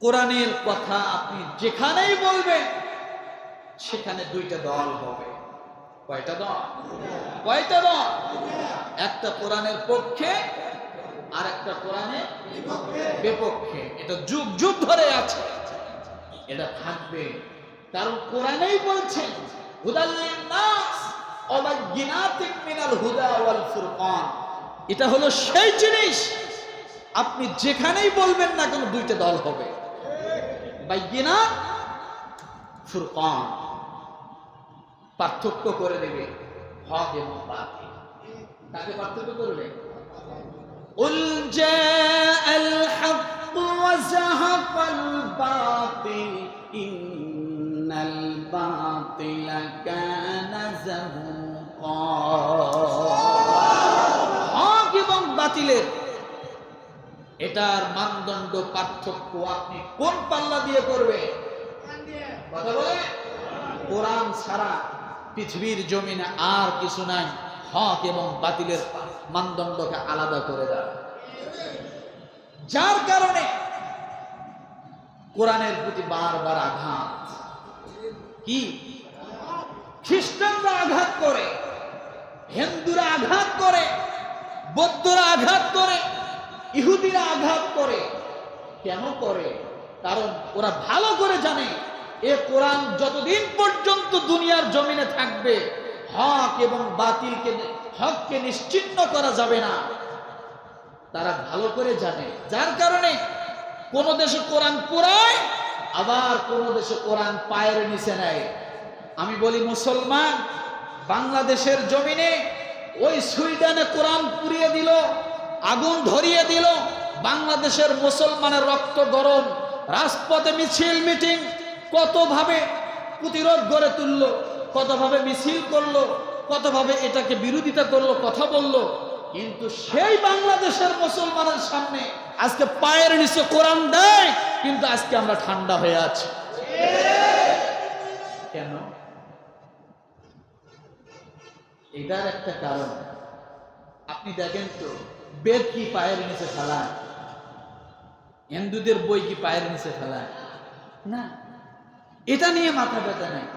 কোরআনের কথা আপনি যেখানেই বলবেন সেখানে দুইটা দল হবে। কয়টা দল? কয়টা দল? একটা কোরআনের পক্ষে আর একটা কোরআনের বিপক্ষে। এটা যুগ যুগ ধরে আছে, এটা থাকবে। কারণ কোরআনেই বলছেন হুদাল লিন-নাস ওয়া বায়্যিনাতিন মিনাল হুদা ওয়াল ফুরকান। এটা হলো সেই জিনিস আপনি যেখানেই বলবেন না কেন দুইটা দল হবে, বায়্যিনাত, ফুরকান, পার্থক্য করে দেবে হক এবং বাতিল। তাকে পার্থক্য করবে। উল জাআল হক ওয়া যাহাকাল বাতিল ইন্নাল বাতিলা কানা যাহুকা। হক এবং বাতিলের এটার মানদণ্ড পার্থক্য আপনি কোন পাল্লা দিয়ে করবে? কথা বলে কোরআন ছাড়া পৃথিবীর জমিনে আর কিছু নাই হক এবং বাতিলের মানদণ্ডকে আলাদা করে দেয়। যার কারণে কোরআনের প্রতি বারবার আঘাত। কি? খ্রিস্টানরা আঘাত করে, হিন্দুরা আঘাত করে, বৌদ্ধরা আঘাত করে, ইহুদিরা আঘাত করে। কেন করে? কারণ ওরা ভালো করে জানে এ কোরআন যতদিন পর্যন্ত দুনিয়ার জমিনে থাকবে হক এবং বাতিলকে, হককে নিশ্চিহ্ন করা যাবে না। তারা ভালো করে জানে। যার কারণে কোন দেশে কোরআন পুরায়, আবার কোন দেশে কোরআন পায়ের নিচে নেয়। আমি বলি মুসলমান বাংলাদেশের জমিনে ওই সুইডেনে কোরআন পুড়িয়ে দিল, আগুন ধরিয়ে দিল, বাংলাদেশের মুসলমানের রক্ত গরম, রাজপথে মিছিল মিটিং, কতভাবে প্রতিরোধ গড়ে তুললো, কতভাবে মিছিল করলো, কতভাবে এটাকে বিরোধিতা করলো, কথা বলল। কিন্তু সেই বাংলাদেশের মুসলমানের সামনে আজকে পায়ের নিচে কোরআন দেয়, কিন্তু আজকে আমরা ঠান্ডা হয়ে আছি। কেন? এটার একটা কারণ আপনি দেখেন তো, বেদ কি পায়ের নিচে ফেলায়? হিন্দুদের বই কি পায়ের নিচে ফেলায়? না। এটা নিয়ে মাথা ব্যথা নেই,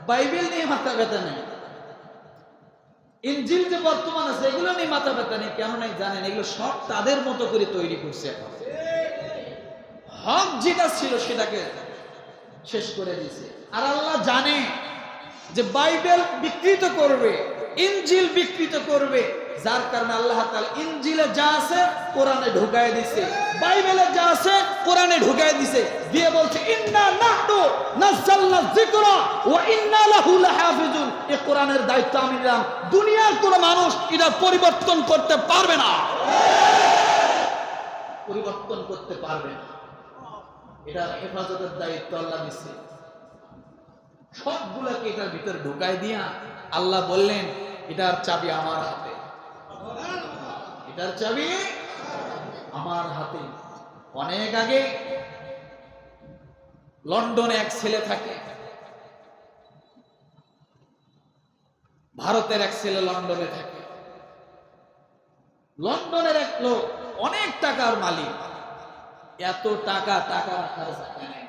বাইবেল নিয়ে মাথা ব্যথা নেই, ইনজিল যে বর্তমান আছে এগুলো নিয়ে মাথা ব্যথা নেই। কেন নাই জানেন? এগুলো সব তাদের মতো করে তৈরি করছে। হক যেটা ছিল সেটাকে শেষ করে দিয়েছে। আর আল্লাহ জানে যে বাইবেল বিকৃত করবে, ইনজিল বিকৃত করবে, যার কারণে আল্লাহ তাআলা ইনজিলে যা আছে কোরআনে ঢুকায় দিয়েছে, বাইবেলে যা আছে কোরআনে ঢুকায় দিয়েছে, দিয়ে বলছে ইন্না নাহনু নাযালনা যিকরা ওয়া ইন্না লাহু লাহাফিজুন। এই কোরআনের দায়িত্ব আমি নিলাম। দুনিয়ার কোন মানুষ এটা পরিবর্তন করতে পারবে না, পরিবর্তন করতে পারবে না। এটা হেফাজতের দায়িত্ব আল্লাহ দিয়েছে। সবগুলাকে এটার ভিতরে ঢুকায় দিয়া আল্লাহ বললেন এটার চাবি আমার হাতে, এটার চাবি আমার হাতে। অনেক আগে লন্ডনে এক ছেলে থাকে, ভারতের এক ছেলে লন্ডনে থাকে। লন্ডনের এক লোক অনেক টাকার মালিক, এত টাকা, টাকা রাখার জায়গা নেই।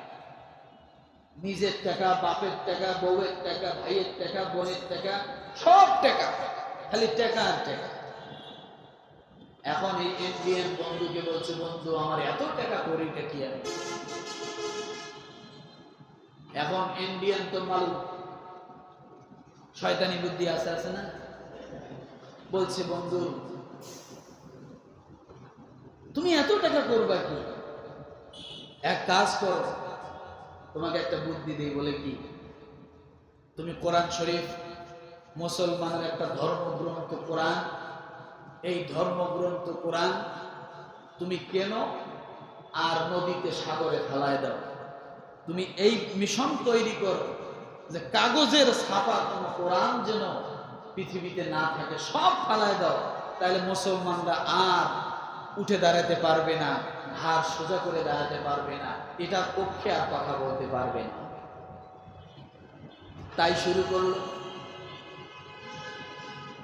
নিজের টাকা, বাপের টাকা, বউয়ের টাকা, ভাইয়ের টাকা, বোনের টাকা, সব টাকা, খালি টাকা আর টাকা। এখন এই ইন্ডিয়ান বন্ধুকে বলছে, বন্ধু আমার এত টাকা করিটা কি আর? এখন ইন্ডিয়ান তো মালুম শয়তানি বুদ্ধি আছে না? বলছে বন্ধু তুমি এত টাকা করবা কি? এক কাজ করো, তোমাকে একটা বুদ্ধি দেই। বলে কি? তুমি কোরআন শরীফ, মুসলমানের একটা ধর্মগ্রন্থ কোরআন, এই ধর্মগ্রন্থ কোরআন তুমি কেন আর নদীতে সাগরে ফেলায় দাও। তুমি এই মিশন তৈরি করো যে কাগজের ছাপা কোন কোরআন যেন পৃথিবীতে না থাকে, সব ফেলায় দাও। তাহলে মুসলমানরা আর উঠে দাঁড়াতে পারবে না, হাত সোজা করে দাঁড়াতে পারবে না, এটার পক্ষে আর কথা বলতে পারবে না। তাই শুরু করলো।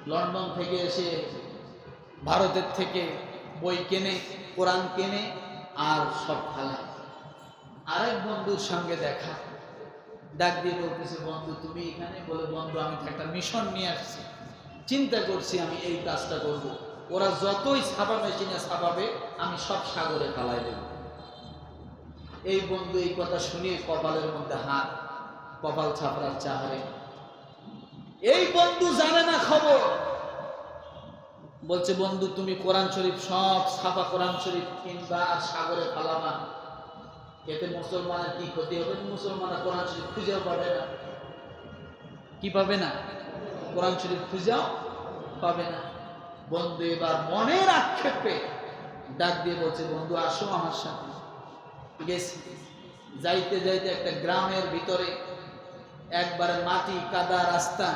লন্ডন থেকে এসে ভারতের থেকে বই কেনে, কোরআন কেনে, আর সব ফেলায়। বন্ধুর সঙ্গে দেখা, ডাক দিয়ে বলতেছে, বন্ধু তুমি এখানে? বলে, বন্ধু আমি তো একটা মিশন নিয়ে আসছি, চিন্তা করছি আমি এই কাজটা করব। ওরা যতই ছাপা মেশিনে ছাপাবে আমি সব সাগরে ফালাই দেব। এই বন্ধু এই কথা শুনিয়ে কপালের মধ্যে হাত, কপাল ছাপড়ার চাহারে। এই বন্ধু জানে না খবর, বলছে, বন্ধু তুমি কোরআন শরীফ সব ছাপা কোরআন শরীফ কিনবা আর সাগরে ফালাবা, এতে মুসলমানের কি ক্ষতি হবে? মুসলমানরা কোরআন শরীফ খুঁজেও পাবে না। কি পাবে না? কোরআন শরীফ খুঁজেও পাবে না। বন্ধু এবার মনের আক্ষেপে ডাক দিয়ে বলছে, বন্ধু আসো আমার সাথে। গেছি, যাইতে যাইতে একটা গ্রামের ভিতরে, একবারে মাটি কাদা রাস্তা,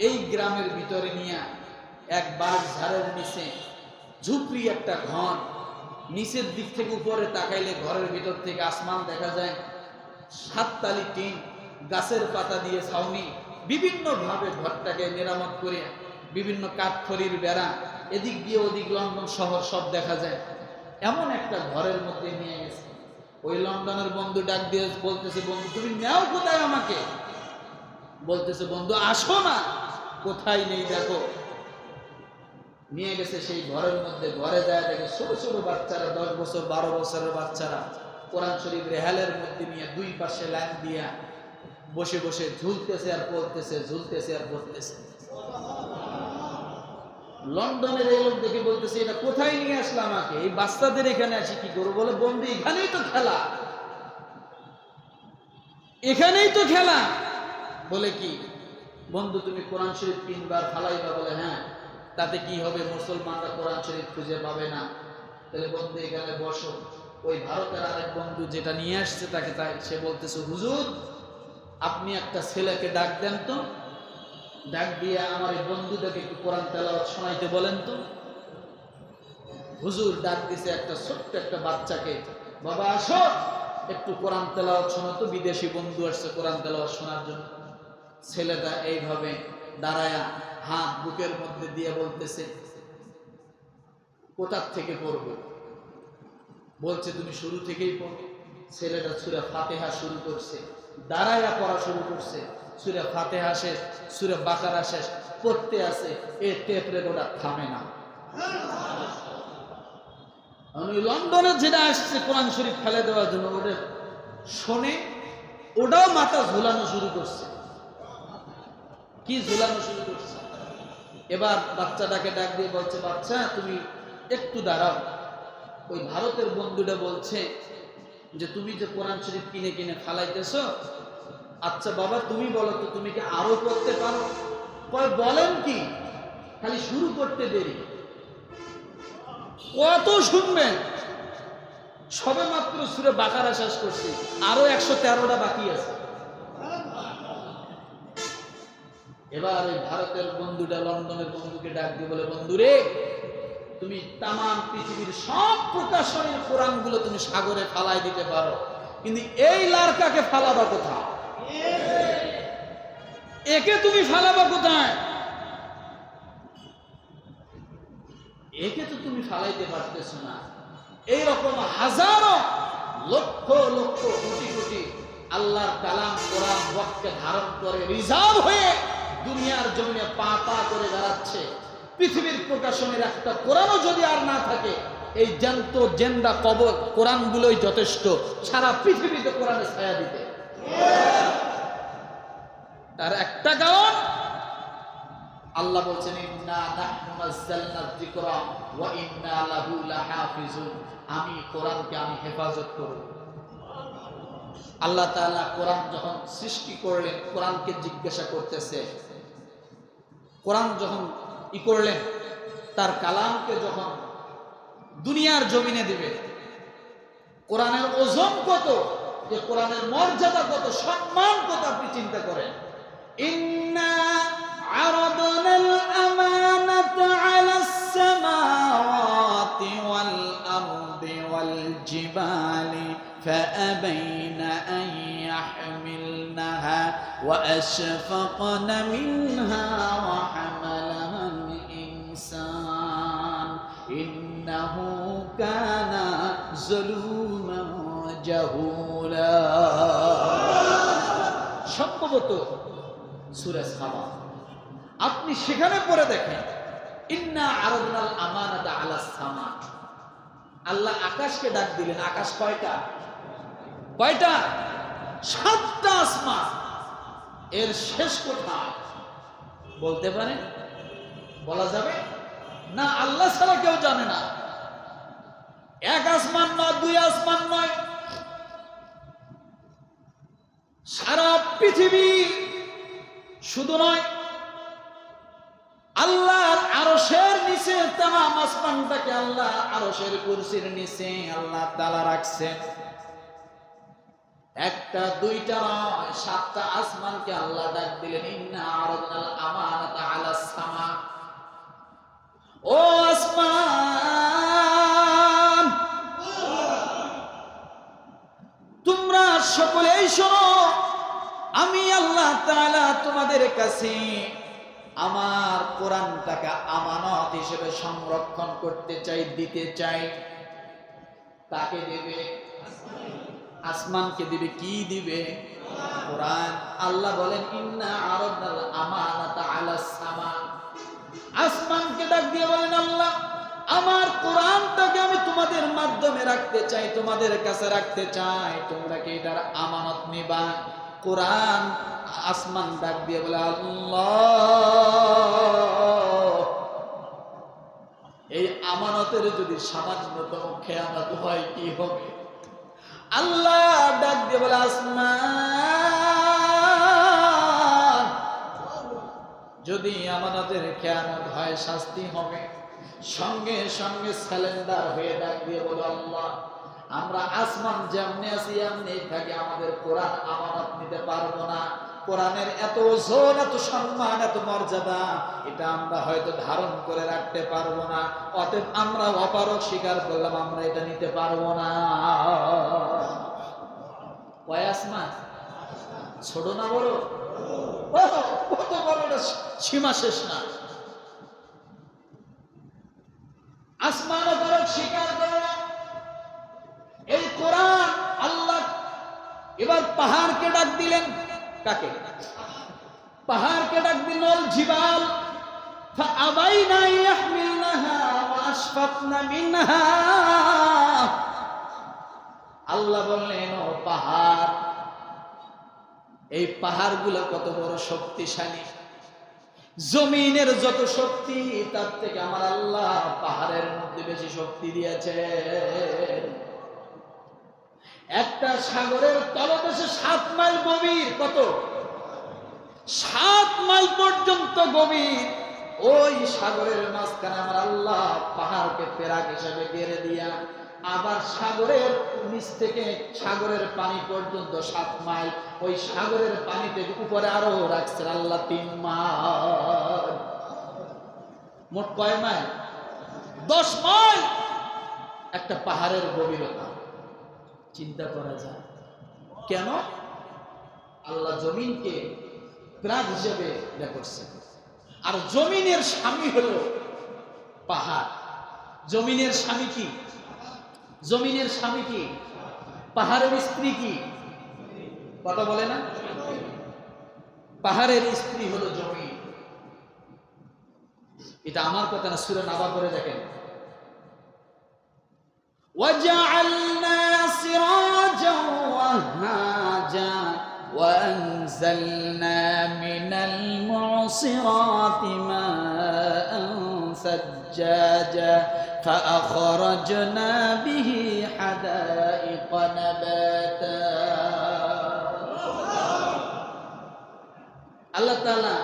এই গ্রামের ভিতরে নিয়ে এক বাঁশ ঝাড়ের নিচে ঝুপড়ি একটা ঘর, নিচের দিক থেকে উপরে তাকাইলে ঘরের ভিতর থেকে আসমান দেখা যায়, 7 তালি টিন, গাছের পাতা দিয়ে ছাউনি, বিভিন্ন ভাবে ঘরটাকে মেরামত করে বিভিন্ন কাঠখড়ির বেড়া, এদিক দিয়ে ওদিক লন্ডন শহর সব দেখা যায়, এমন একটা ঘরের মধ্যে নিয়ে গেছে। ওই লন্ডনের বন্ধু ডাক দিয়ে বলতেছে, বন্ধু তুমি নেও কোথায় আমাকে? বলতেছে, বন্ধু আসো না। কোথায় নেই দেখো। নিয়ে গেছে সেই ঘরের মধ্যে। ঘরে যায় দেখে ছোট ছোট বাচ্চারা, 10 বছর 12 বছরের বাচ্চারা কোরআন শরীফ রেহালের মধ্যে নিয়ে দুই পাশে লাইন দিয়া বসে বসে ঝুলতেছে আর পড়তেছে, ঝুলতেছে আর পড়তেছে। লন্ডনের এই লোক দেখে বলতেছে, এটা কোথায় নিয়ে আসলাম আমাকে? এই বাচ্চাদের এখানে আসি কি করবো? বলে, বন্ধু এখানেই তো খেলা, এখানেই তো খেলা। বলে, কি বন্ধু তুমি কোরআন শরীফ 3 বার ফালাইবা? বলে, হ্যাঁ। তাতে কি হবে? মুসলমানরা কোরআন শরীফ খুঁজে পাবে না। তাহলে বন্ধু এখানে বসো। ওই ভারতের আরেক বন্ধু যেটা নিয়ে আসছে তাকে, তাই সে বলতেছে, হুজুর আপনি একটা ছেলেকে ডাক দেন তো, ডাক দিয়ে আমার এই বন্ধুটাকে একটু কোরআন তেলাওয়াত শোনাইতে বলেন তো। হুজুর ডাক দিছে একটা ছোট্ট একটা বাচ্চাকে, বাবা আসো একটু কোরআন তেলাওয়াত শোনো তো, বিদেশি বন্ধু আসছে কোরআন তেলাওয়াত শোনার জন্য। ছেলেটা এইভাবে দাঁড়ায়া হাত বুকের মধ্যে দিয়ে বলতেছে, কোথার থেকে পড়বো? বলছে, তুমি শুরু থেকেই পড়ো। ছেলেটা সূরা ফাতিহা শুরু করছে, দাঁড়ায়া পড়া শুরু করছে। সূরা ফাতিহা শেষ, সূরা বাকারা শেষ, পড়তে আছে। এই টেপ রেকর্ডার থামে না। লন্ডনে যেটা আসছে কোরআন শরীফ ফেলে দেওয়ার জন্য, ওটা শোনে, ওটাও মাথা ঝুলানো শুরু করছে। কি ঝুলানো শুরু করছে? এবার বাচ্চাটাকে ডাক দিয়ে বলছে, বাচ্চা তুমি একটু দাঁড়াও। ওই ভারতের বন্ধুটা বলছে যে, তুমি যে কোরআন শরীফ কিনে কিনে ফালাইতেছ, আচ্ছা বাবা তুমি বলো তো, তুমি কি আরো করতে পারো? বলেন কি, খালি শুরু করতে দেরি, কত শুনবেন? সবে মাত্র সূরা বাকারা শেষ করছি, আরো 113টা বাকি আছে। এবার ওই ভারতের বন্ধুটা লন্ডনের বন্ধুকে ডাক দিয়ে বলে, বন্ধু রে, তুমি তামাম পৃথিবীর সব প্রকাশনের কোরআনগুলো তুমি সাগরে ফালাই দিতে পারো, কিন্তু এই লারকাকে ফালাবা কোথায়? একে তুমি ফালাবা কোথায়? একে তো তুমি ফালাইতে পারতেছ না। এইরকম হাজারো লক্ষ লক্ষ কোটি কোটি আল্লাহর কালাম কোরআন ওয়াক্তকে ধারণ করে রিজার্ভ হয়ে দুনিয়ার জমিনে পা পা করে দাঁড়াচ্ছে। পৃথিবীর প্রকাশনের একটা কোরআনও যদি আর না থাকে, এই জ্যান্ত জেন্দা কবর কোরআনগুলোই যথেষ্ট সারা পৃথিবীতে কোরআনের ছায়া দিতে। তার একটা কারণ আল্লাহ বলছেন, ইন্না নাহনু নাযালনা যিকরা ওয়া ইন্না লাহু লাহাফিজুন। আমি কোরআনকে আমি হেফাজত করব। আল্লাহ তাআলা কোরআন যখন সৃষ্টি করলেন, কোরআনকে জিজ্ঞাসা করতেছে, কোরআন যখন করলেন, তার কালামকে যখন দুনিয়ার জমিনে দিবে, কোরআনের ওজন কত, যে কোরআনের মর্যাদা কত, সম্মান কত, আপনি চিন্তা করেন। ইন্না আরাদনাল আমানাতা আলাস সামাওয়াতি ওয়াল আরদি ওয়াল জিবালি ফাআবাইনা আন ইয়াহমিলনাহা ওয়া আশফাকনা মিনহা ওয়া হামালাহাল ইনসান ইন্নাহু কানা যালুমান জাহুলা। সম্ভবত সূরা সাবা, আপনি সেখানে পড়ে দেখেন, ইন্না আরাদনাল আমানাতা আলাস সামা। আল্লাহ আকাশকে ডাক দিলেন। আকাশ কয়টা? কয়টা? 7টা আসমান। এর শেষ কোথায় বলতে পারেন? বলা যাবে না, আল্লাহ ছাড়া কেউ জানে না। এক আসমান নয়, 2 আসমান নয়, সারা পৃথিবী। শুধু নয়, আল্লাহর আরশের নিচে তামাম আসমানটাকে আল্লাহ আরশের কুরসির নিচে আল্লাহ তাআলা রাখছেন। একটা দুইটা নয়, 7টা আসমানকে আল্লাহ ডাক দিলেন, ইন্না আরাদনাল আমানাতা আলাস সামা। ও আসমান, তোমরা সকলেই শোনো, আমি আল্লাহ তাআলা তোমাদের কাছে আমার কোরআনটাকে আমানত হিসেবে সংরক্ষণ করতে চাই, দিতে চাই। তাকে দেবে? আসমানকে দিবে। কি দিবে? কোরআন। আল্লাহ বলেন, ইন্না আরাদনাল আমানাতা আলাস সামা। আসমানকে ডাক দিয়ে বলেন, আল্লাহ, আমার কোরআনটাকে আমি তোমাদের মাধ্যমে রাখতে চাই, তোমাদের কাছে রাখতে চাই, তোমরা কি এটার আমানত নিবা? কোরআন। আসমান ডাক দিয়ে বলে, আল্লাহ, এই আমানতের যদি সামান্যতম খেয়ানত হয় কি হবে? আল্লাহ ডাক দিয়ে বলে, আসমান, যদি আমানতের খেয়ানত হয় শাস্তি হবে। সঙ্গে সঙ্গে স্যালেন্ডার হয়ে ডাক দিয়ে বলে, আল্লাহ, আমরা আসমান যেমনি আছি এমনি থাকি, আমাদের কোরআন আমানত নিতে পারবো না। কোরআনের এত ওজন, এত সম্মান, এত মর্যাদা, এটা আমরা হয়তো ধারণ করে রাখতে পারবো না। অতএব আমরা অপারক স্বীকার করলাম, আমরা এটা নিতে পারবো না। কয় আসমান? ছোট না বড়? কত বড়, এটা সীমা শেষ না। আসমান অপারক স্বীকার করে না। এই কোরআন আল্লাহ এবার পাহাড়কে ডাক দিলেন। কাকে? পাহাড়কে ডাক দিল, জিবাল ফাআবাইনা ইয়াহমিলনাহা ওয়া আশফাকনা মিনহা। আল্লাহ বললেন, ও পাহাড়, এই পাহাড়গুলো কত বড় শক্তিশালী, জমিনের যত শক্তি তার থেকে আমার আল্লাহ পাহাড়ের মধ্যে বেশি শক্তি দিয়েছে। একটা সাগরের তলদেশে 7 মাইল গভীর। কত? 7 মাইল পর্যন্ত গভীর। ওই সাগরের মাঝখানে আমার আল্লাহ পাহাড়কে পেরাক হিসেবে গেড়ে দিয়া, আবার সাগরের নিচ থেকে সাগরের পানি পর্যন্ত 7 মাইল, ওই সাগরের পানি থেকে উপরে আরো রাখছেন আল্লাহ 3 মাইল। মোট কয় মাইল? 10 মাইল একটা পাহাড়ের গভীরতা। চিন্তা করা যায় কেন আল্লাহ জমিনকে প্রাগ হিসেবে করছেন। আর জমিনের স্বামী হলো পাহাড়। জমিনের স্বামী কি? জমিনের স্বামী কি? পাহাড়ের স্ত্রী কি? কথা বলে না? পাহাড়ের স্ত্রী হলো জমিন। এটা আমার কথা না, সূরা নাবা করে দেখেন। وَجَعَلْنَا سِرَاجًا وَهَّاجًا وَأَنزَلْنَا مِنَ الْمُعْصِرَاتِ مَاءً ثَجَّاجًا فَأَخْرَجْنَا بِهِ حَدَائِقَ نَبَاتًا। আল্লাহ তাআলা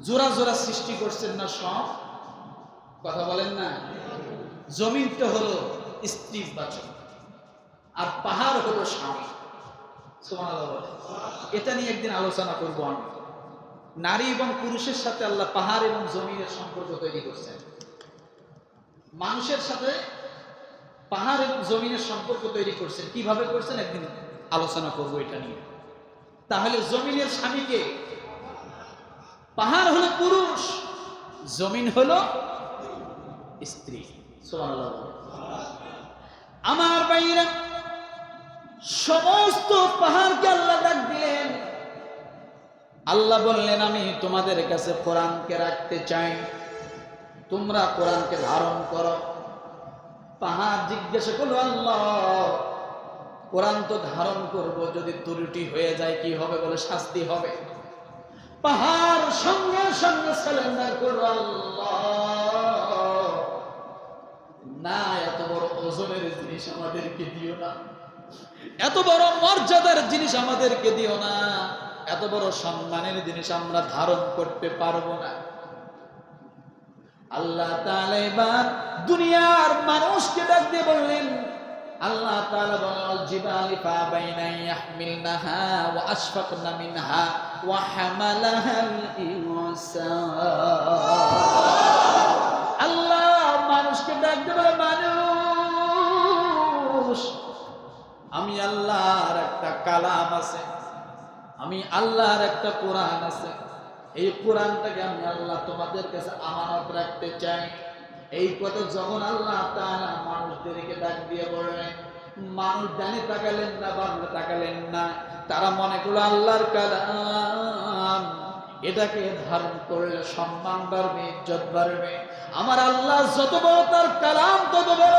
জোড়া জোড়া সৃষ্টি করছেন না সব? কথা বলেন না? জমিনটা হলো স্ত্রীবাচক আর পাহাড় হলো স্বামী। সুবহানাল্লাহ। এটা নিয়ে একদিন আলোচনা করব আমি। নারী এবং পুরুষের সাথে আল্লাহ পাহাড় এবং জমিনের সম্পর্ক তৈরি করছেন। মানুষের সাথে পাহাড় এবং জমিনের সম্পর্ক তৈরি করছেন। কিভাবে করছেন একদিন আলোচনা করব এটা নিয়ে। তাহলে জমিনের স্বামীকে? পাহাড় হলো পুরুষ, জমিন হলো স্ত্রী। সুবহানাল্লাহ। আমার ভাইরা, সমস্ত পাহাড়কে আল্লাহ ডাক দিলেন। আল্লাহ বললেন, আমি তোমাদের কাছে কোরআনকে রাখতে চাই, তোমরা কোরআনকে ধারণ করো। পাহাড় জিজ্ঞাসা করলো, আল্লাহ কোরআন তো ধারণ করব, যদি ত্রুটি হয়ে যায় কি হবে? বলে শাস্তি হবে। পাহাড় সঙ্গে সঙ্গে সারেন্ডার করলো, আল্লাহ না, এত বড় ওজনের জিনিস আমাদেরকে দিও না, এত বড় মর্যাদার জিনিস আমাদেরকে দিও না, এত বড় সম্মানের জিনিস আমরা ধারণ করতে পারবো না। আল্লাহ তাআলা এবার দুনিয়ার মানুষকে ডাক দিয়ে বললেন, আল্লাহ তাআলা বলেন, জিবালি ফাবাইনা ইয়াহমিলনাহা ওয়া আশফাকনা মিনহা ওয়া হামালাহাল ইনসান। আল্লাহ মানুষকে ডাক দিয়ে বলে, মানুষ, আমি আল্লাহর একটা কালাম আছে, আমি আল্লাহর একটা কোরআন আছে, এই কোরআনটাকে আমি আল্লাহ তোমাদের কাছে আমানত রাখতে চাই। এই কথা যখন আল্লাহ তাআলা মানুষদেরকে ডাক দিয়ে বললেন, মানুষ ডানে তাকালেন না, বামে তাকালেন না, তারা মনে করলো আল্লাহর কালাম, এটাকে ধারণ করলে সম্মান বাড়বে, ইজ্জত বাড়বে। আমার আল্লাহ যত বড়, তার কালাম তত বড়।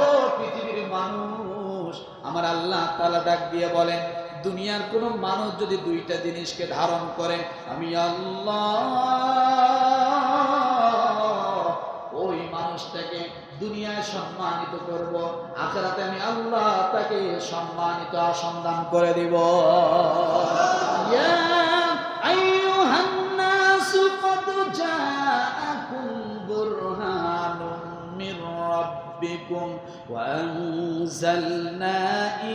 ও পৃথিবীর মানুষ, আমার আল্লাহ তাআলা ডাক দিয়ে বলেন, দুনিয়ার কোন মানুষ যদি দুইটা জিনিসকে ধারণ করে, আমি আল্লাহ ওই মানুষটাকে দুনিয়ায় সম্মানিত করব, আখিরাতে আমি আল্লাহ তাকে সম্মানিত আসন করে দিব। ইয়া আইয়ুহান নাসু ক্বাদ জাআকুম বুরহানুম মির রাব্বিকুম ওয়া আনজালনা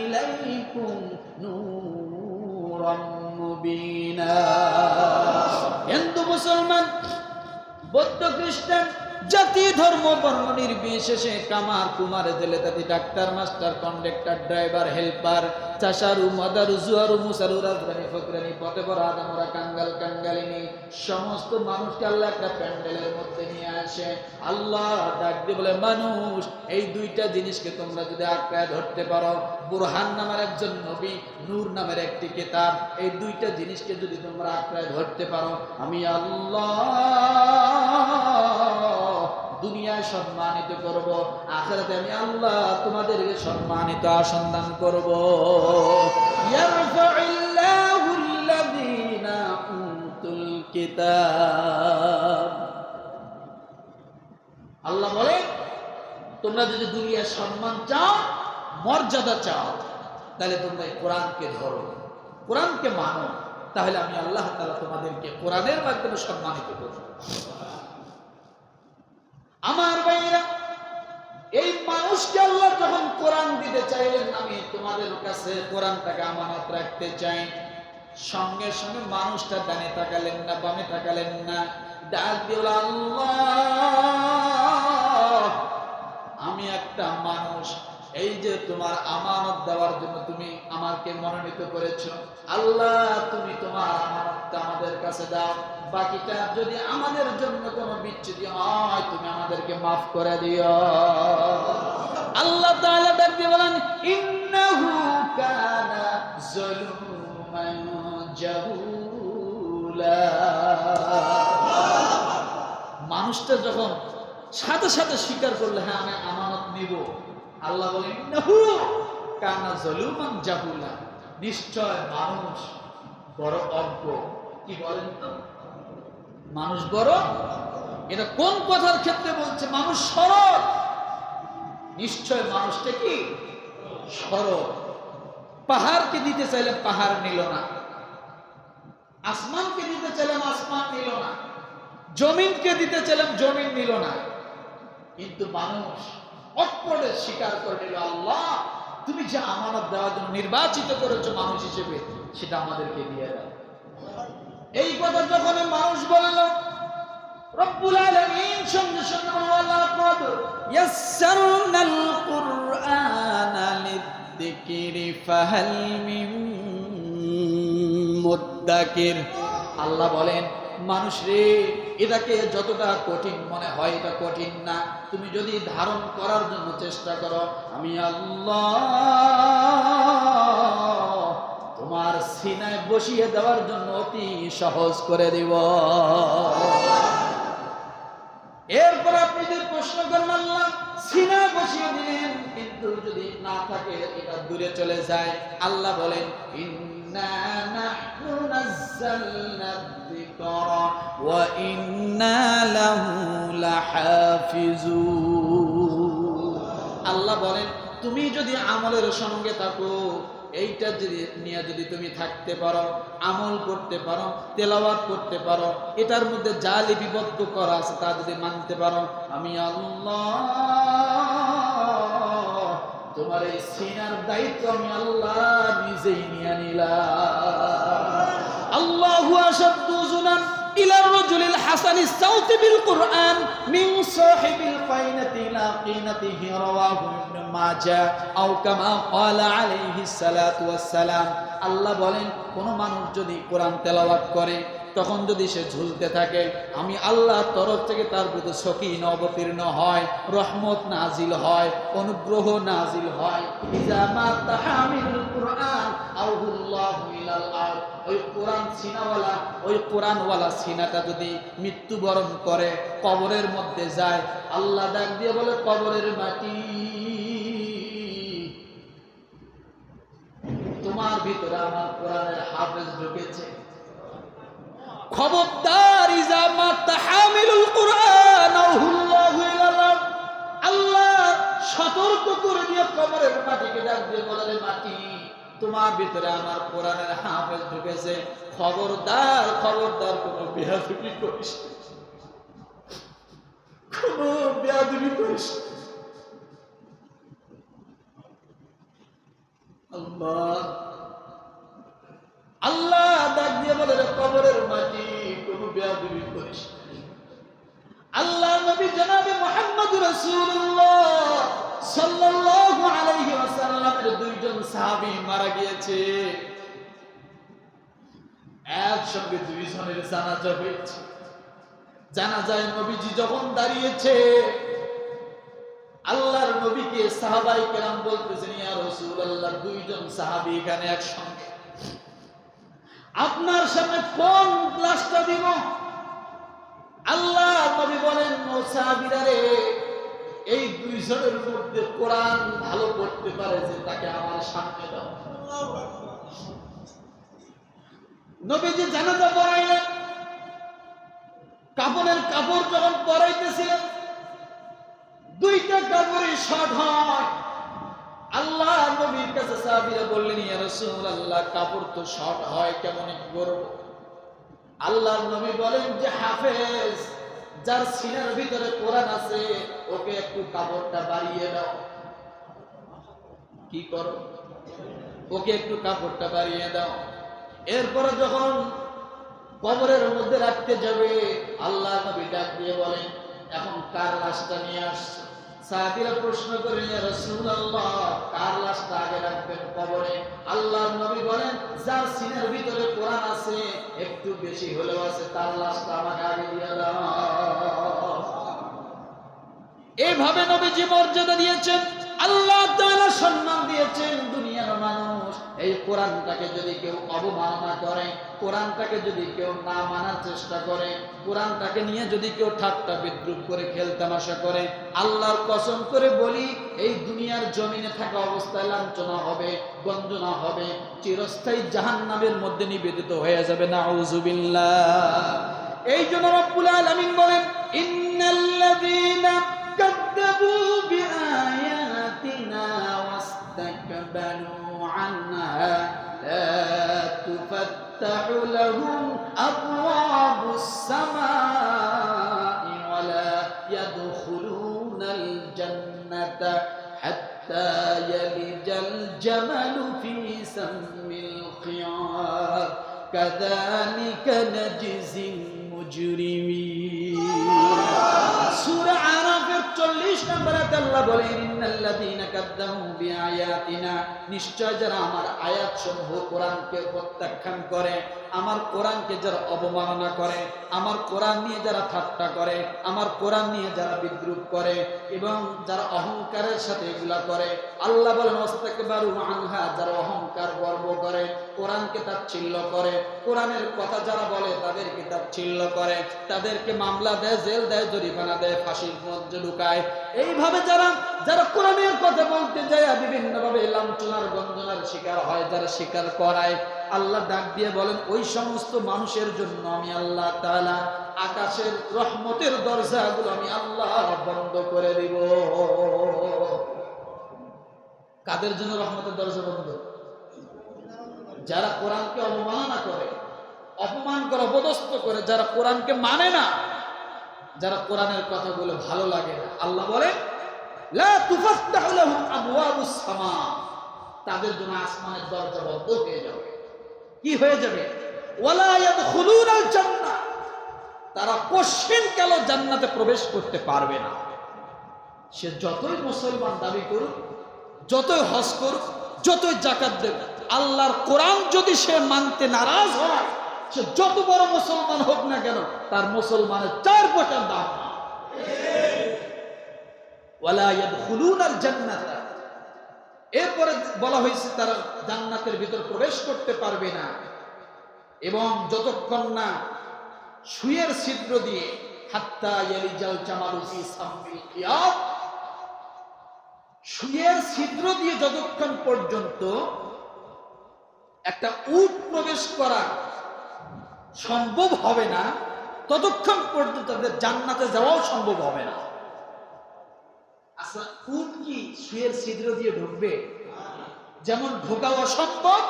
ইলাইকুম নূরাম মুবিনা। হিন্দু, মুসলমান, বৌদ্ধ, খ্রিস্টান, জাতি ধর্ম বর্ণ নির্বিশেষে, কামার কুমার, জেলে তাঁতি, doctor, master, conductor, driver, helper, চাষারু, মাদারু, জুয়ারু, মুসারু, রাজরানি, ফকরানি, পথে বড় আদামরা, কাঙ্গাল, কাঙ্গালিনী, সমস্ত মানুষকে আল্লাহ একটা প্যান্ডেলের মধ্যে নিয়ে আসে। আল্লাহ ডাক দিয়ে বলে, মানুষ, এই দুইটা জিনিসকে তোমরা যদি আঁকড়ায় ধরতে পারো, বুরহান নামের একজন নবী, নূর নামের একটি কিতাব, এই দুইটা জিনিসকে যদি তোমরা আঁকড়ায় ধরতে পারো, আমি আল্লাহ দুনিয়ায় সম্মানিত করব, আখিরাতে আমি আল্লাহ তোমাদেরকে সম্মানিত আসন দান করব। ইয়ারফাউল্লাহুল্লাযীনা উতুল কিতাব। আল্লাহ বলে, তোমরা যদি দুনিয়ার সম্মান চাও, মর্যাদা চাও, তাহলে তোমরা এই কোরআনকে ধরো, কোরআনকে মানো, তাহলে আমি আল্লাহ তাআলা তোমাদেরকে কোরআনের মাধ্যমে সম্মানিত করব। আমার ভাইরা, এই মানুষকে আল্লাহ যখন কোরআন দিতে চাইলেন, আমি তোমাদের কাছে কোরআনটাকে আমানত রাখতে চাই, সঙ্গে সঙ্গে মানুষটা ডানে তাকালেন না, বামে তাকালেন না, ডাক দিয়ে বলল, আল্লাহ আমি একটা মানুষ, এই যে তোমার আমানত দেওয়ার জন্য তুমি আমাকে মনোনীত করেছো, আল্লাহ তুমি তোমার আমানতটা আমাদের কাছে দাও, বাকিটা যদি আমাদের জন্য কোনো বিচ্যুতি হয় তুমি আমাদেরকে মাফ করে দিও। আল্লাহ তাআলা ডাক দিয়ে বলেন, ইন্নাহু কানা যালুমান জাহুলা। মানুষটা যখন সাথে সাথে স্বীকার করলে, হ্যাঁ আমি আমানত নিব, আল্লাহ বলেন, ইন্নাহু কানা যালুমান জাহুলা, নিশ্চয় মানুষ বড় অজ্ঞ। কি বলেন তো, মানুষ বড়, এটা কোন কথার ক্ষেত্রে বলছে? মানুষ সরল, নিশ্চয় মানুষটা কি সরল। পাহাড়কে দিতে চাইলে পাহাড় নিল না, আসমানকে দিতে চাইলাম আসমান নিল না, জমিনকে দিতে চাইলাম জমিন নিল না, কিন্তু মানুষ অটপটে স্বীকার করে নিল, আল্লাহ তুমি যে আমানত দেওয়ার জন্য নির্বাচিত করেছো মানুষ হিসেবে, সেটা আমাদেরকে দিয়ে দাও। এই কথা যখন মানুষ বলল, রব্বুল আলামিন সঙ্গে সঙ্গে ওয়ালাকাদ ইয়াসসারনাল কুরআনা লিয-যিকরি ফাহাল মিন মুদ্দাকির। আল্লাহ বলেন, মানুষ রে, এটাকে যতটা কঠিন মনে হয় এটা কঠিন না, তুমি যদি ধারণ করার জন্য চেষ্টা করো, আমি আল্লাহ বসিয়ে দেওয়ার জন্য অতি সহজ করে দিব। এরপর আপনি যদি প্রশ্ন করেন আল্লাহ সিনা বসিয়ে দিলেন, কিন্তু যদি না থাকে এটা দূরে চলে যায়, আল্লাহ বলেন ইন্না নাহনু নাযালনা যিকরা ওয়া ইন্না লাহু লাহাফিজুন। আল্লাহ বলেন তুমি যদি আমলের সঙ্গে থাকো, এইটা যদি নিয়ে যদি তুমি থাকতে পারো, আমল করতে পারো, তেলাওয়াত করতে পারো, এটার মধ্যে যা লিপিবদ্ধ করা আছে তা যদি মানতে পারো, আমি আল্লাহ তোমার এই সিনার দায়িত্ব আমি আল্লাহ নিজেই নিয়ে নিলাম। আল্লাহু আশাদ্দু যুনান ইলা রাজুলিল হাসানিস সাউতি বিল কুরআন মিন সাহিবিল ফাইনাতি লা কিনাতিহি রাওয়াহু ইবনে মাজাহ আও কামা ক্বালা আলাইহিস সালাতু ওয়াস সালাম। আল্লাহ বলেন কোন মানুষ যদি কোরআন তেলাওয়াত করে তখন যদি সে ঝুলতে থাকে, আমি আল্লাহর তরফ থেকে তার প্রতি সকিনা অবতীর্ণ হয়, রহমত নাজিল হয়, অনুগ্রহ নাজিল হয়। ইজা মা তাহামিলুল কুরআন আউহুল্লাহু ইলাল আরদ, ওই কোরআন সিনাওয়ালা, ওই কোরআনওয়ালা সিনাটা যদি মৃত্যুবরণ করে কবরের মধ্যে যায়, আল্লাহ ডাক দিয়ে বলে কবরের মাটি তোমার ভিতরে আমার কোরআনের হাফেজ ঢুকেছে। খবরদার ইজা মা তাহামিলুল কুরআন আউহুল্লাহু ইলাল আরদ, আল্লাহ সতর্ক করে দিয়ে কবরের মাটিকে ডাক দিয়ে বলে মাটি তোমার ভিতরে আমার কোরআনের হাফেজ ঢুকেছে, খবরদার খবরদার কোনো বেয়াদবি করিস, কোনো বেয়াদবি করিস। আল্লাহ আল্লাহ ডাক দিয়ে বলে কবরের মাটি কোনো বেয়াদবি করিস। আল্লাহ নবী জনাবে মুহাম্মদ রাসূলুল্লাহ সাল্লাল্লাহু আলাইহি ওয়াসাল্লামের দুইজন সাহাবী মারা গিয়েছে, একসঙ্গে দুইজনের জানাজা হয়েছে। জানাজায় নবীজি যখন দাঁড়িয়েছে, আল্লাহর নবীকে সাহাবায়ে কেরাম বলতেছেন ইয়া রাসূলুল্লাহ দুইজন সাহাবী এখানে একসঙ্গে, আপনার সামনে কোন লাশটা দিব? আল্লাহ নবী বলেন ও সাহাবীরা রে, এই দুইজনের মধ্যে কোরআন ভালো পড়তে পারে যে তাকে আমার সামনে দাও। নবীজি জানাজা পড়াইলেন, কাপড়ের কাপড় যখন পরাইতেছিলেন দুইটা কাপড়ই শর্ট হয়। আল্লাহ নবীর কাছে সাহাবীরা বললেন ইয়া রাসূলুল্লাহ কাপড় তো শর্ট হয়, কেমন করব? আল্লাহর নবী বলেন যে হাফেজ যার সিনার ভিতরে কোরআন আছে ওকে একটু কাপড়টা বাড়িয়ে দাও। কি করো? ওকে একটু কাপড়টা বাড়িয়ে দাও। এরপরে যখন কবরের মধ্যে রাখতে যাবে, আল্লাহ নবী ডাক দিয়ে বলেন এখন কার লাশটা নিয়ে আসছে? সাহাবীরা প্রশ্ন করেন ইয়া রাসূলুল্লাহ কার লাশটা আগে রাখবেন কবরে? আল্লাহর নবী বলেন যার সিনার ভিতরে কোরআন আছে, একটু বেশি হলেও আছে, তার লাশটা আমাকে আগে দিয়ে দাও। এইভাবে নবীজি মর্যাদা দিয়েছেন, আল্লাহ তাআলা সম্মান দিয়েছেন। দুনিয়ার মানুষ এই কোরআনটাকে যদি কেউ অবমাননা করে, কোরআনটাকে যদি কেউ না মানার চেষ্টা করে, কোরআনটাকে নিয়ে যদি কেউ ঠাট্টা বিদ্রুপ করে খেলতামাশা করে, আল্লাহর কসম করে বলি এই দুনিয়ার জমিনে থাকা অবস্থায় লাঞ্ছনা হবে, গঞ্জনা হবে, চিরস্থায়ী জাহান্নামের মধ্যে নিবেদিত হয়ে যাবে। নাউযুবিল্লাহ। এই জন্য রব্বুল আলামিন বলেন ইন্নাল্লাযীনা কাযযাবু বিআয়াতিনা ওয়াস্তাকবারু আনহা লা তুফাত্তাহু লাহুম আবওয়াবুস সামাই ওয়া লা ইয়াদখুলুনাল জান্নাতা হাত্তা ইয়ালিজাল জামালু ফি সামিল খিয়াত কাযালিকা নাজিজিল মুজরিমিন। সূরা আরাফের 40 নম্বর আয়াতে আল্লাহ বলেন ইন্নাল্লাযীনা কাযযাবু বিআয়াতিনা, নিশ্চয় যারা আমার আয়াতসমূহ কোরআনকে প্রত্যাখ্যান করে, আমার কোরআনকে যারা অবমাননা করে, আমার কোরআন নিয়ে যারা ঠাট্টা করে, আমার কোরআন নিয়ে যারা বিদ্রুপ করে এবং যারা অহংকারের সাথে এগুলা করে, আল্লাহ বলেন ওয়াস্তাকবারু আনহা, যারা অহংকার গর্ব করে, কোরআনকে তাচ্ছিল্য করে, কোরআনের কথা যারা বলে তাদেরকে তাচ্ছিল্য করে, তাদেরকে মামলা দেয়, জেল দেয়, জরিমানা দেয়, ফাঁসির মঞ্চে ঢুকায়। এইভাবে যারা কোরআনের কথা বলতে যায় বিভিন্নভাবে লাঞ্ছনার গঞ্জনার শিকার হয়, যারা শিকার করায়, আল্লাহ ডাক দিয়ে বলেন ওই সমস্ত মানুষের জন্য আমি আল্লাহ তাআলা আকাশের রহমতের দরজাগুলো আমি আল্লাহ বন্ধ করে দিব। কাদের জন্য রহমতের দরজা বন্ধ? যারা কোরআনকে অবমাননা করে, অপমান করে, অপদস্থ করে, যারা কোরআনকে মানে না, যারা কোরআনের কথাগুলো ভালো লাগে না, আল্লাহ বলে লা তুফাত্তাহু লাহুম আবওয়াবুস সামা, তাদের জন্য আসমানের দরজা বন্ধ হয়ে যাবে। কি হয়ে যাবে? ওয়ালা ইয়াদখুলুনাল জান্নাহ, তারা কোশ্চিনকালে জান্নাতে প্রবেশ করতে পারবে না। সে যতই মুসলমান দাবি করুক, যতই হজ করুক, যতই যাকাত দেবে, আল্লাহর কোরআন যদি সে মানতে নারাজ হয়, সে যত বড় মুসলমান হোক না কেন, তার মুসলমানের 4 পয়সার দাম না। ওয়ালা ইয়াদখুলুনাল জান্নাহ, এরপরে বলা হয়েছে তারা জান্নাতের ভিতর প্রবেশ করতে পারবে না, এবং যতক্ষণ না সুইয়ের ছিদ্র দিয়ে হাত্তা ইয়ালিজাল জামালু ফি সামিল খিয়াত, সুইয়ের ছিদ্র দিয়ে যতক্ষণ পর্যন্ত একটা উট প্রবেশ করা সম্ভব হবে না, ততক্ষণ পর্যন্ত তাদের জান্নাতে যাওয়াও সম্ভব হবে না। আচ্ছা, উট কি সুইয়ের ছিদ্র দিয়ে ঢুকবে? যেমন ঢোকা অসম্ভব,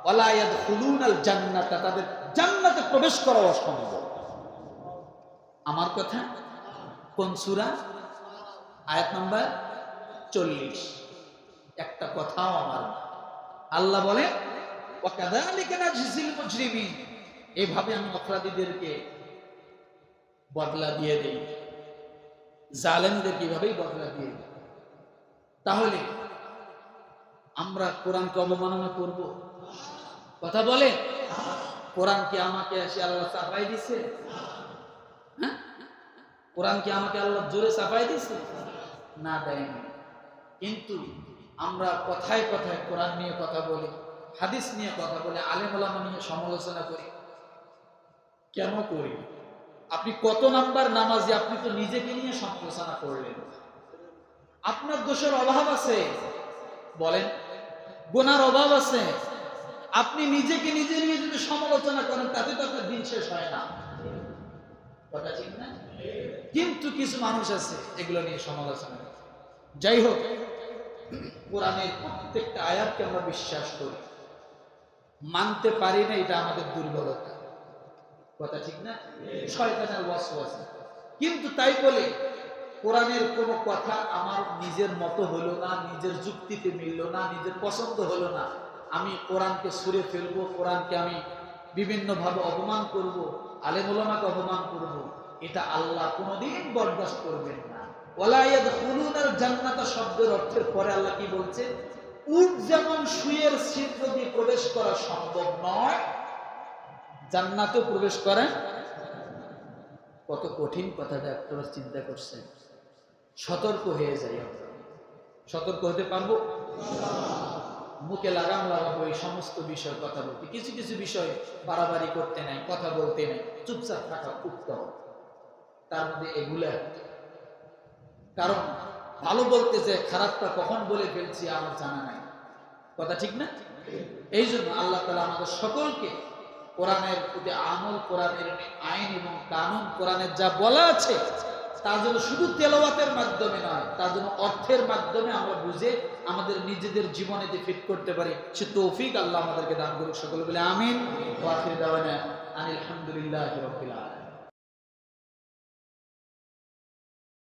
ওয়ালা ইয়াদখুলুনাল জান্নাত, তাদের জান্নাতে প্রবেশ করা অসম্ভব। আমার কথা কোন সূরা? আয়াত নাম্বার 40। একটা কথাও আমার না। আল্লাহ বলে ওয়া কাযালিকা নাজজিল মুজরিমিন, এভাবে আমি অপরাধীদেরকে বদলা দিয়ে দেই, জালেমদের কিভাবেই বদলা দিয়ে দেই। তাহলে আমরা কোরআনকে অবমাননা করব? কথা বলে, কোরআনকে আমাকে এসে আল্লাহ চাপাই দিছে? হ্যাঁ, কোরআনকে আমাকে আল্লাহ জোরে চাপাই দিছে? না, দেয়নি। কিন্তু আমরা কথায় কথায় কোরআন নিয়ে কথা বলি, হাদিস নিয়ে কথা বলি, আলেম ওলামা নিয়ে সমালোচনা করি। কেন করি? আপনি কত নাম্বার নামাজি, আপনি তো নিজেকে নিয়ে সমালোচনা করলেন। আপনার দোষের অভাব আছে, বলেন, গুনার অভাব আছে, আপনি নিজেকে নিজে নিয়ে যদি সমালোচনা করেন তাতে তো আপনার দিন শেষ হয় না। কথা ঠিক না? কিন্তু কিছু মানুষ আছে এগুলো নিয়ে সমালোচনা করে। যাই হোক, কোরআনের প্রত্যেকটা আয়াতকে আমরা বিশ্বাস করি, মানতে পারি না, এটা আমাদের দুর্বলতা। কথা ঠিক না? শয়তানের ওয়াসওয়াসা। কিন্তু তাই বলে কোরআনের কোন কথা আমার নিজের মতো হলো না, নিজের যুক্তিতে মিলল না, নিজের পছন্দ হলো না, আমি কোরআনকে ছুঁড়ে ফেলবো, কোরআনকে আমি বিভিন্নভাবে অপমান করব, আলেম ওলামাকে অপমান করব, এটা আল্লাহ কোনোদিন বরদাস্ত করবেন না। ওয়ালা ইয়াদখুলুনাল জান্নাত শব্দের অর্থের পরে আল্লাহ কি বলছে? উট যেমন সুইয়ের ছিদ্র দিয়ে প্রবেশ করা সম্ভব নয়, জান্নাতেও প্রবেশ করা। কত কঠিন কথাটা আপনারা চিন্তা করছেন। সতর্ক হয়ে যাই, সতর্ক হতে পারবো? মুখে লাগাম লাগাবো এই সমস্ত বিষয় কথা বলতে, কিছু কিছু বিষয় বাড়াবাড়ি করতে নাই, কথা বলতে নাই, চুপচাপ থাকা উত্তম। তার মধ্যে এগুলা, কারণ ভালো বলতে যে খারাপটা কখন বলে ফেলছি আমার জানা নাই। কথা ঠিক না? এই জন্য আল্লাহ তাআলা আমাদের সকলকে কোরআনের প্রতি আমল, কোরআনের আইন এবং কানুন, কোরআনের যা বলা আছে তার জন্য শুধু তেলাওয়াতের মাধ্যমে নয়, তার জন্য অর্থের মাধ্যমে আমরা বুঝে আমাদের নিজেদের জীবনে যে ফিট করতে পারি, সে তৌফিক আল্লাহ আমাদেরকে দান করুক। সকলে বলে আমিন। ওয়া আখির দাওয়ানা আনিল হামদুলিল্লাহি রাব্বিল আলামিন।